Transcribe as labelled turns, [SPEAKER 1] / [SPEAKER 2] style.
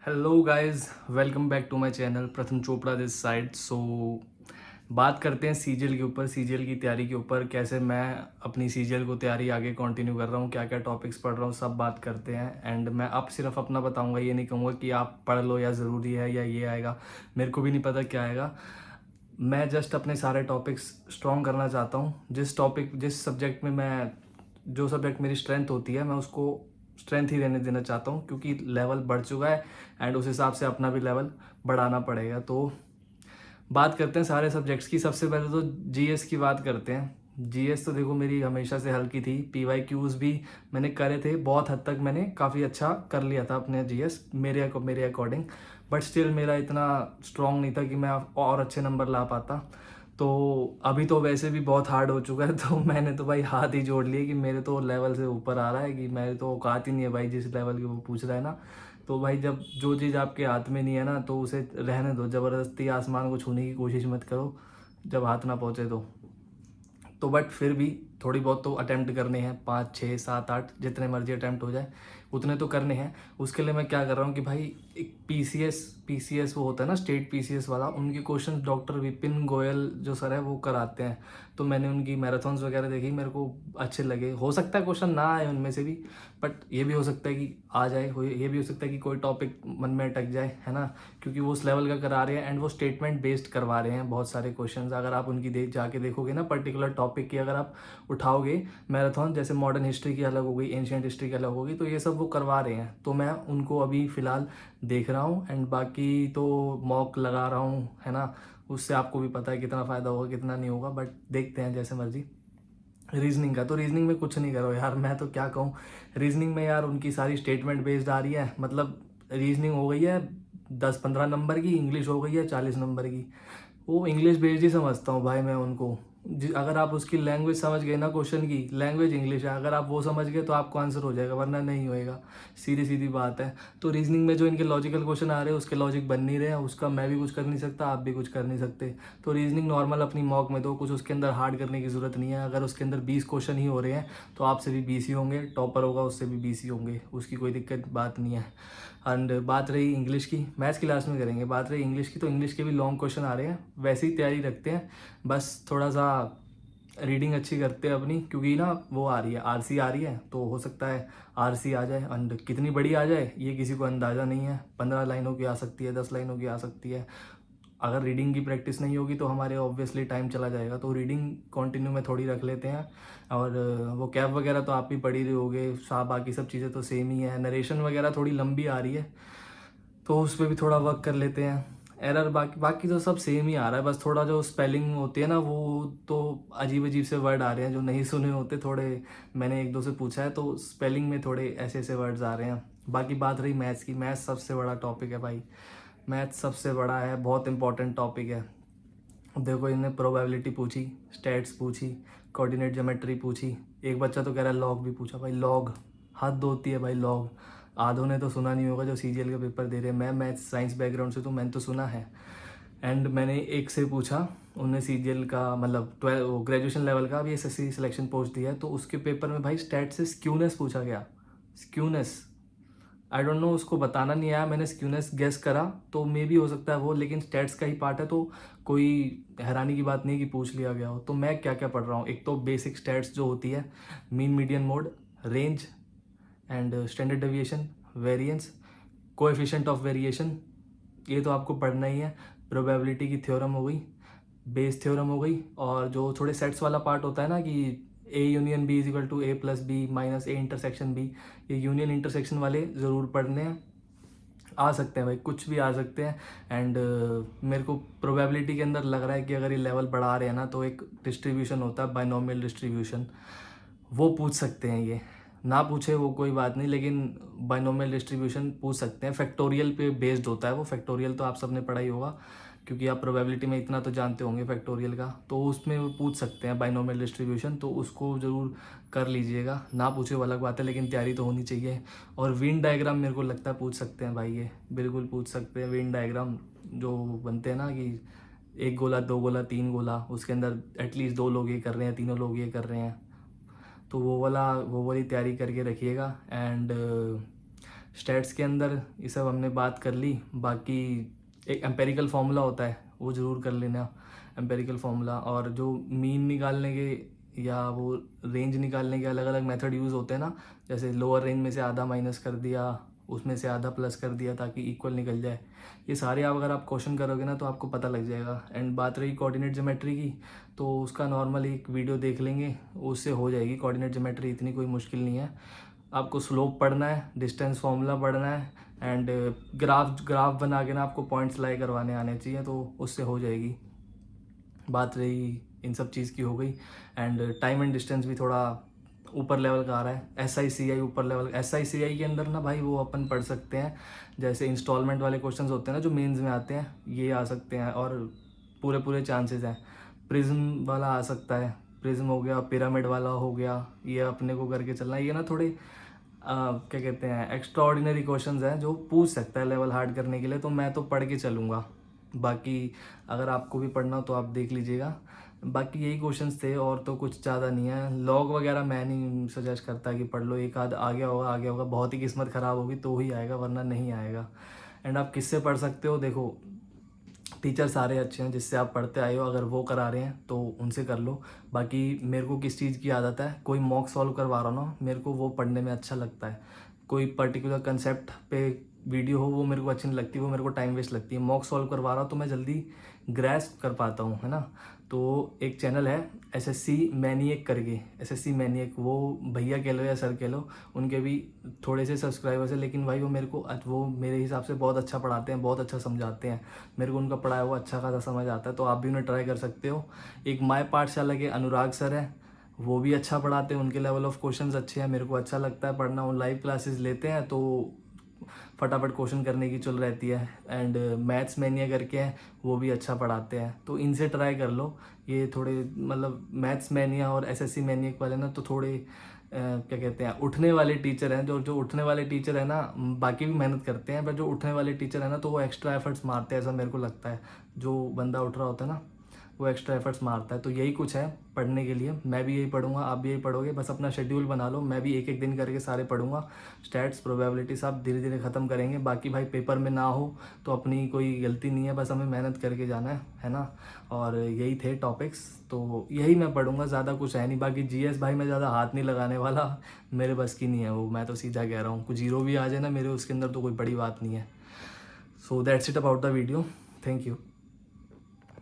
[SPEAKER 1] Hello guys, welcome back to my channel Pratham Chopra this side. बात करते हैं सीजीएल के ऊपर, सीजीएल की तैयारी के ऊपर, कैसे मैं अपनी सीजीएल को तैयारी आगे कंटिन्यू कर रहा हूँ, क्या क्या टॉपिक्स पढ़ रहा हूँ, सब बात करते हैं। एंड मैं अब सिर्फ अपना बताऊँगा, ये नहीं कहूँगा कि आप पढ़ लो या ज़रूरी है या ये आएगा, मेरे को भी नहीं पता क्या आएगा। मैं जस्ट अपने सारे टॉपिक्स स्ट्रॉन्ग करना चाहता हूँ। जिस सब्जेक्ट में मैं, जो सब्जेक्ट मेरी स्ट्रेंथ होती है, मैं उसको स्ट्रेंथ ही रहने देना चाहता हूँ, क्योंकि लेवल बढ़ चुका है एंड उस हिसाब से अपना भी लेवल बढ़ाना पड़ेगा। तो बात करते हैं सारे सब्जेक्ट्स की। सबसे पहले तो जीएस की बात करते हैं। जीएस तो देखो मेरी हमेशा से हल्की थी, पीवाईक्यूज भी मैंने करे थे, बहुत हद तक मैंने काफ़ी अच्छा कर लिया था अपने जीएस मेरे अकॉर्डिंग। बट स्टिल मेरा इतना स्ट्रांग नहीं था कि मैं और अच्छे नंबर ला पाता। तो अभी तो वैसे भी बहुत हार्ड हो चुका है, तो मैंने तो भाई हाथ ही जोड़ लिए कि मेरे तो लेवल से ऊपर आ रहा है, कि मेरे तो औकात ही नहीं है भाई जिस लेवल की वो पूछ रहा है ना। तो भाई जब जो चीज़ आपके हाथ में नहीं है ना, तो उसे रहने दो, ज़बरदस्ती आसमान को छूने की कोशिश मत करो जब हाथ ना पहुँचे तो बट फिर भी थोड़ी बहुत तो अटैम्प्ट करने हैं, 5 6 7 8 जितने मर्जी अटैम्प्ट हो जाए उतने तो करने हैं। उसके लिए मैं क्या कर रहा हूँ कि भाई एक पीसीएस वो होता है ना, स्टेट पीसीएस वाला, उनके क्वेश्चन डॉक्टर विपिन गोयल जो सर है वो कराते हैं। तो मैंने उनकी मैराथन्स वगैरह देखी, मेरे को अच्छे लगे। हो सकता है क्वेश्चन ना आए उनमें से भी, बट ये भी हो सकता है कि आ जाए, ये भी हो सकता है कि कोई टॉपिक मन में अटक जाए, है ना। क्योंकि वो उस लेवल का करा रहे हैं एंड वो स्टेटमेंट बेस्ड करवा रहे हैं बहुत सारे क्वेश्चंस। अगर आप उनकी जाके देखोगे ना, पर्टिकुलर टॉपिक की अगर आप उठाओगे मैराथन, जैसे मॉडर्न हिस्ट्री की अलग हो गई, एंशियंट हिस्ट्री की अलग हो गई, तो ये सब वो करवा रहे हैं। तो मैं उनको अभी फ़िलहाल देख रहा हूँ एंड बाकी तो मॉक लगा रहा हूँ, है ना। उससे आपको भी पता है कितना फ़ायदा होगा कितना नहीं होगा, बट देखते हैं जैसे मर्जी। रीजनिंग का तो, रीजनिंग में कुछ नहीं करो यार, मैं तो क्या कहूँ। रीजनिंग में यार उनकी सारी स्टेटमेंट बेस्ड आ रही है, मतलब रीजनिंग हो गई है 10 15 नंबर की, इंग्लिश हो गई है 40 नंबर की। वो इंग्लिश बेस्ड ही समझता हूँ भाई मैं उनको। अगर आप उसकी लैंग्वेज समझ गए ना, क्वेश्चन की लैंग्वेज इंग्लिश है, अगर आप वो समझ गए तो आपको आंसर हो जाएगा, वरना नहीं होएगा। सीधी सीधी बात है। तो रीजनिंग में जो इनके लॉजिकल क्वेश्चन आ रहे हैं उसके लॉजिक बन नहीं रहे हैं, उसका मैं भी कुछ कर नहीं सकता, आप भी कुछ कर नहीं सकते। तो रीजनिंग नॉर्मल अपनी मॉक में दो, कुछ उसके अंदर हार्ड करने की ज़रूरत नहीं है। अगर उसके अंदर 20 क्वेश्चन ही हो रहे हैं तो आपसे भी 20 ही होंगे, टॉपर होगा उससे भी 20 ही होंगे, उसकी कोई दिक्कत बात नहीं है। एंड बात रही इंग्लिश की, मैथ्स क्लास में करेंगे। बात रही इंग्लिश की, तो इंग्लिश के भी लॉन्ग क्वेश्चन आ रहे हैं, वैसे ही तैयारी रखते हैं। बस थोड़ा सा रीडिंग अच्छी करते हैं अपनी, क्योंकि ना वो आ रही है, आरसी आ रही है, तो हो सकता है आरसी आ जाए। एंड कितनी बड़ी आ जाए ये किसी को अंदाज़ा नहीं है, 15 लाइनों की आ सकती है, 10 लाइनों की आ सकती है। अगर रीडिंग की प्रैक्टिस नहीं होगी तो हमारे ऑब्वियसली टाइम चला जाएगा। तो रीडिंग कंटिन्यू में थोड़ी रख लेते हैं। और वो कैब वगैरह तो आप भी पढ़ ही रहे होगे, बाकी सब चीज़ें तो सेम ही है। नरेशन वगैरह थोड़ी लंबी आ रही है, तो उस पर भी थोड़ा वर्क कर लेते हैं। एरर बाकी बाकी तो सब सेम ही आ रहा है, बस थोड़ा जो स्पेलिंग होती है ना, वो तो अजीब अजीब से वर्ड आ रहे हैं जो नहीं सुने होते थोड़े। मैंने एक दो से पूछा है, तो स्पेलिंग में थोड़े ऐसे ऐसे वर्ड्स आ रहे हैं। बाकी बात रही मैथ्स की, मैथ्स सबसे बड़ा टॉपिक है भाई। मैथ्स सबसे बड़ा है, बहुत इंपॉर्टेंट टॉपिक है। देखो इन्हें प्रोबेबिलिटी पूछी, स्टैट्स पूछी, कोऑर्डिनेट ज्योमेट्री पूछी, एक बच्चा तो कह रहा है लॉग भी पूछा। भाई लॉग हद होती है भाई, लॉग आधों ने तो सुना नहीं होगा जो सीजीएल का पेपर दे रहे हैं। मैं मैथ्स साइंस बैकग्राउंड से, तो मैंने तो सुना है। एंड मैंने एक से पूछा, उनने सीजीएल का मतलब 12 ग्रेजुएशन लेवल का, अभी एसएससी सिलेक्शन पोस्ट दिया है, तो उसके पेपर में भाई स्टैट से स्क्यूनेस पूछा गया। स्क्यूनेस, आई डोंट नो, उसको बताना नहीं आया, मैंने स्क्यूनेस गेस करा, तो मे भी हो सकता है वो, लेकिन स्टैट्स का ही पार्ट है, तो कोई हैरानी की बात नहीं कि पूछ लिया गया हो। तो मैं क्या क्या पढ़ रहा हूँ, एक तो बेसिक स्टैट्स जो होती है, mean median mode, range and standard deviation, variance, coefficient of variation, ये तो आपको पढ़ना ही है। प्रोबेबिलिटी की थ्योरम हो गई, बेस थ्योरम हो गई, और जो थोड़े सेट्स वाला पार्ट होता है ना, कि A union B is equal to A plus B minus A intersection B, ये यूनियन इंटरसेक्शन वाले ज़रूर पढ़ने हैं। आ सकते हैं भाई, कुछ भी आ सकते हैं। एंड मेरे को प्रोबेबिलिटी के अंदर लग रहा है कि अगर ये लेवल बढ़ा रहे हैं ना, तो एक डिस्ट्रीब्यूशन होता है बाइनोमियल डिस्ट्रीब्यूशन, वो पूछ सकते हैं। ये ना पूछे वो कोई बात नहीं, लेकिन बाइनोमियल डिस्ट्रीब्यूशन पूछ सकते हैं। फैक्टोरियल पे बेस्ड होता है वो, फैक्टोरियल तो आप सबने पढ़ा ही होगा, क्योंकि आप प्रोबेबिलिटी में इतना तो जानते होंगे फैक्टोरियल का। तो उसमें वो पूछ सकते हैं बाइनोमियल डिस्ट्रीब्यूशन, तो उसको ज़रूर कर लीजिएगा। ना पूछे वो अलग बात है, लेकिन तैयारी तो होनी चाहिए। और विन डायग्राम मेरे को लगता है पूछ सकते हैं भाई, ये बिल्कुल पूछ सकते हैं। विन डायग्राम जो बनते हैं ना, कि एक गोला, दो गोला, तीन गोला, उसके अंदर एटलीस्ट दो लोग ये कर रहे हैं, तीनों लोग ये कर रहे हैं, तो वो वाली तैयारी करके रखिएगा। एंड स्टैट्स के अंदर ये सब हमने बात कर ली। बाकी एक एम्पेरिकल फार्मूला होता है, वो ज़रूर कर लेना, एम्पेरिकल फार्मूला। और जो मीन निकालने के या वो रेंज निकालने के अलग अलग मेथड यूज़ होते हैं ना, जैसे लोअर रेंज में से आधा माइनस कर दिया, उसमें से आधा प्लस कर दिया ताकि इक्वल निकल जाए। ये सारे आप अगर आप क्वेश्चन करोगे ना तो आपको पता लग जाएगा। एंड बात रही कोऑर्डिनेट ज्योमेट्री की, तो उसका नॉर्मली एक वीडियो देख लेंगे, उससे हो जाएगी। कोऑर्डिनेट ज्योमेट्री इतनी कोई मुश्किल नहीं है। आपको स्लोप पढ़ना है, डिस्टेंस फार्मूला पढ़ना है, एंड ग्राफ ग्राफ बना के ना आपको पॉइंट्स लाई करवाने आने चाहिए, तो उससे हो जाएगी। बात रही इन सब चीज़ की हो गई। एंड टाइम एंड डिस्टेंस भी थोड़ा ऊपर लेवल का आ रहा है। SICI ऊपर लेवल, SICI के अंदर ना भाई वो अपन पढ़ सकते हैं, जैसे इंस्टॉलमेंट वाले क्वेश्चंस होते हैं ना जो मेंस में आते हैं, ये आ सकते हैं और पूरे पूरे चांसेस हैं। प्रिज्म वाला आ सकता है, प्रिज्म हो गया, पिरामिड वाला हो गया, ये अपने को करके चलना। ये ना थोड़े क्या कहते हैं, एक्स्ट्रा ऑर्डिनरी क्वेश्चंस हैं जो पूछ सकता है लेवल हार्ड करने के लिए, तो मैं तो पढ़ के चलूँगा। बाकी अगर आपको भी पढ़ना हो तो आप देख लीजिएगा। बाकी यही क्वेश्चंस थे और तो कुछ ज़्यादा नहीं है। लॉग वगैरह मैं नहीं सजेस्ट करता कि पढ़ लो, एक आध आ गया होगा, आ गया होगा, बहुत ही किस्मत ख़राब होगी तो ही आएगा, वरना नहीं आएगा। एंड आप किससे पढ़ सकते हो, देखो टीचर सारे अच्छे हैं जिससे आप पढ़ते आए हो, अगर वो करा रहे हैं तो उनसे कर लो। बाकी मेरे को किस चीज़ की आदत है, कोई मॉक सॉल्व करवा रहा हो ना, मेरे को वो पढ़ने में अच्छा लगता है। कोई पर्टिकुलर कंसेप्ट पे वीडियो हो वो मेरे को अच्छी नहीं लगती, वो मेरे को टाइम वेस्ट लगती है। मॉक सॉल्व करवा रहा हो तो मैं जल्दी ग्रैस्प कर पाता हूँ, है ना। तो एक चैनल है SSC मैनिएक करके, SSC मैनिएक, वो भैया कह लो या सर कह लो, उनके भी थोड़े से सब्सक्राइबर्स हैं, लेकिन भाई वो मेरे हिसाब से बहुत अच्छा पढ़ाते हैं, बहुत अच्छा समझाते हैं। मेरे को उनका पढ़ाया हुआ अच्छा खासा समझ आता है, तो आप भी उन्हें ट्राई कर सकते हो। एक माय पाठशाला के अनुराग सर हैं, वो भी अच्छा पढ़ाते हैं, उनके लेवल ऑफ क्वेश्चंस अच्छे हैं, मेरे को अच्छा लगता है पढ़ना। वो लाइव क्लासेस लेते हैं तो फटाफट क्वेश्चन करने की चल रहती है। एंड मैथ्स मैनिया करके हैं, वो भी अच्छा पढ़ाते हैं, तो इनसे ट्राई कर लो। ये थोड़े मतलब मैथ्स मैनिया और SSC मैनियक वाले ना तो थोड़े क्या कहते हैं, उठने वाले टीचर हैं। जो जो उठने वाले टीचर है ना, बाकी भी मेहनत करते हैं, पर जो उठने वाले टीचर है ना तो वो एक्स्ट्रा एफर्ट्स मारते हैं, ऐसा मेरे को लगता है। जो बंदा उठ रहा होता है ना वो एक्स्ट्रा एफर्ट्स मारता है। तो यही कुछ है पढ़ने के लिए। मैं भी यही पढ़ूंगा, आप भी यही पढ़ोगे, बस अपना शेड्यूल बना लो। मैं भी एक एक दिन करके सारे पढ़ूंगा। स्टैट्स, प्रोबेबिलिटी सब धीरे धीरे ख़त्म करेंगे। बाकी भाई पेपर में ना हो तो अपनी कोई गलती नहीं है, बस हमें मेहनत करके जाना है ना। और यही थे टॉपिक्स, तो यही मैं पढ़ूंगा, ज़्यादा कुछ है नहीं। बाकी GS भाई मैं ज़्यादा हाथ नहीं लगाने वाला, मेरे बस की नहीं है वो, मैं तो सीधा कह रहा हूँ। कुछ जीरो भी आ जाए ना मेरे उसके अंदर तो कोई बड़ी बात नहीं है। So that's it about the video. Thank you.